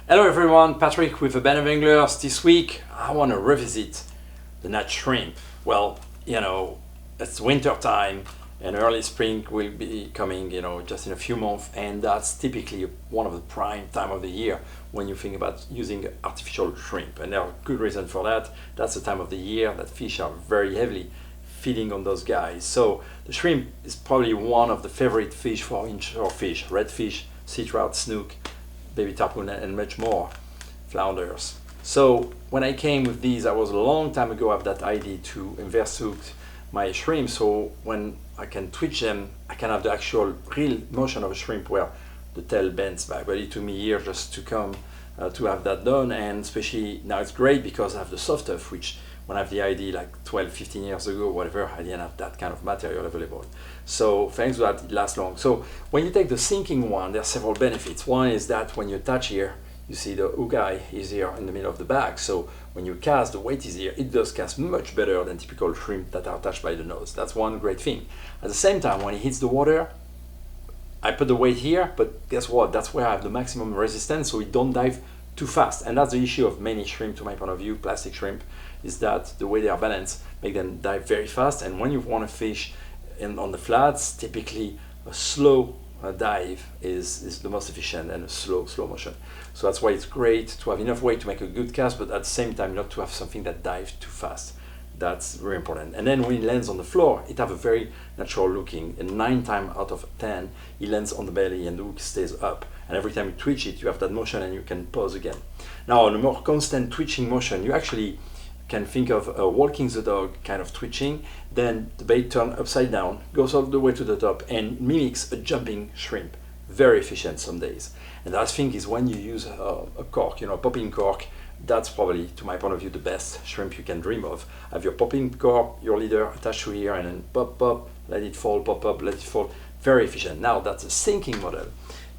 Hello everyone, Patrick with the Band of Anglers. This week I want to revisit the Nat Shrimp. Well, it's winter time and early spring will be coming, just in a few months, and that's typically one of the prime time of the year when you think about using artificial shrimp. And there are good reasons for that. That's the time of the year that fish are very heavily feeding on those guys. So the shrimp is probably one of the favorite fish for inshore fish, redfish, sea trout, snook, baby tarpon, and much more, flounders. So when I came with these, I was a long time ago, I have that idea to inverse hook my shrimp, so when I can twitch them, I can have the actual real motion of a shrimp where the tail bends back. But it took me years just to come to have that done, and especially now it's great because I have the soft stuff, which when I have the idea like 12, 15 years ago, whatever, I didn't have that kind of material available. So thanks to that, it lasts long. So when you take the sinking one, there are several benefits. One is that when you attach here, you see the hook eye is here in the middle of the bag. So when you cast, the weight is here. It does cast much better than typical shrimp that are attached by the nose. That's one great thing. At the same time, when it hits the water, I put the weight here, but guess what? That's where I have the maximum resistance, so it don't dive too fast. And that's the issue of many shrimp, to my point of view, plastic shrimp, is that the way they are balanced make them dive very fast. And when you want to fish on the flats, typically a slow dive is the most efficient, and a slow motion. So that's why it's great to have enough weight to make a good cast, but at the same time not to have something that dives too fast. That's very important. And then when it lands on the floor, it have a very natural looking, and 9 times out of 10 it lands on the belly and the hook stays up, and every time you twitch it you have that motion and you can pause again. Now on a more constant twitching motion, you actually can think of a walking the dog kind of twitching. Then the bait turns upside down, goes all the way to the top, and mimics a jumping shrimp. Very efficient some days. And the last thing is when you use a cork, a popping cork. That's probably, to my point of view, the best shrimp you can dream of. Have your popping cork, your leader attached to here, and then pop, let it fall, pop up, let it fall. Very efficient. Now that's a sinking model.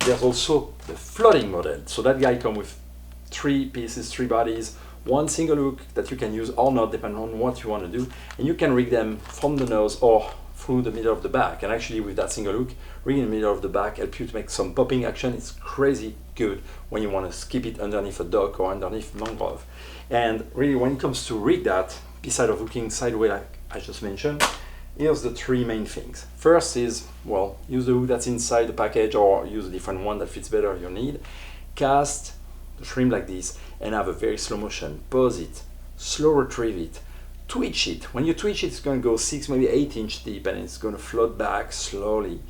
There's also the floating model. So that guy comes with 3 pieces, 3 bodies, 1 single hook that you can use or not, depending on what you want to do, and you can rig them from the nose or through the middle of the back. And actually with that single hook, rigging in the middle of the back help you to make some popping action. It's crazy good when you want to skip it underneath a dock or underneath mangrove. And really when it comes to rig that, beside of hooking sideways like I just mentioned, here's the 3 main things. First is, well, use the hook that's inside the package or use a different one that fits better your need. Cast the shrimp like this and have a very slow motion. Pause it, slow retrieve it, twitch it. When you twitch it, it's going to go 6, maybe 8 inch deep, and it's going to float back slowly.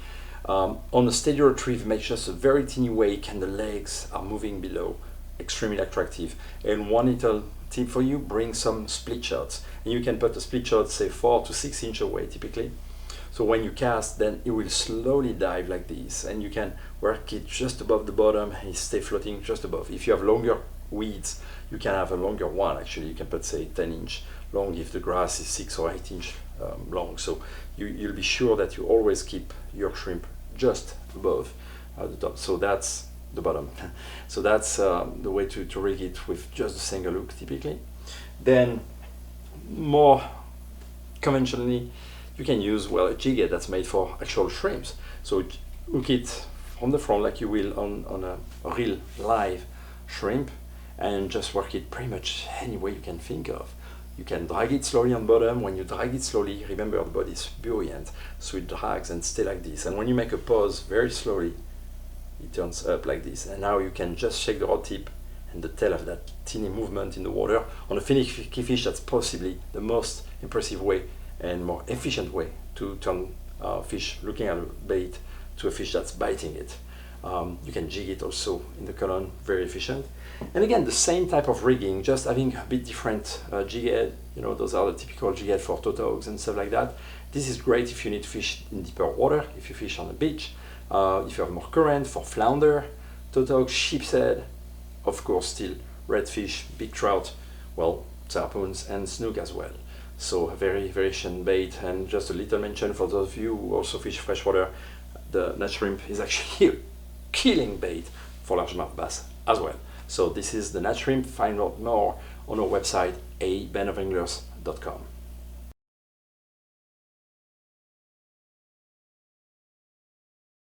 On a steady retrieve, make just a very teeny wake and the legs are moving below. Extremely attractive. And one little tip for you, bring some split shots. And you can put a split shot, say 4 to 6 inch away typically. So when you cast, then it will slowly dive like this, and you can work it just above the bottom and stay floating just above. If you have longer weeds, you can have a longer one. Actually, you can put, say, 10 inch long if the grass is 6 or 8 inch long. So you'll be sure that you always keep your shrimp just above the top. So that's the bottom. So that's the way to rig it with just a single hook typically. Then more conventionally, you can use, well, a jig head that's made for actual shrimps. So hook it from the front like you will on a real live shrimp, and just work it pretty much any way you can think of. You can drag it slowly on bottom. When you drag it slowly, remember the body is buoyant, so it drags and stay like this. And when you make a pause very slowly, it turns up like this. And now you can just shake the rod tip and the tail of that teeny movement in the water. On a finicky fish, that's possibly the most impressive way and more efficient way to turn fish looking at a bait to a fish that's biting it. You can jig it also in the column, very efficient. And again, the same type of rigging, just having a bit different jig head. Those are the typical jig head for tautog and stuff like that. This is great if you need to fish in deeper water, if you fish on the beach, if you have more current, for flounder, tautog, sheep's head, of course still redfish, big trout, well, tarpons and snook as well. So a very efficient bait. And just a little mention for those of you who also fish freshwater, the Nat Shrimp is actually a killing bait for largemouth bass as well. So this is the Nat Shrimp. Find out more on our website, abandofanglers.com.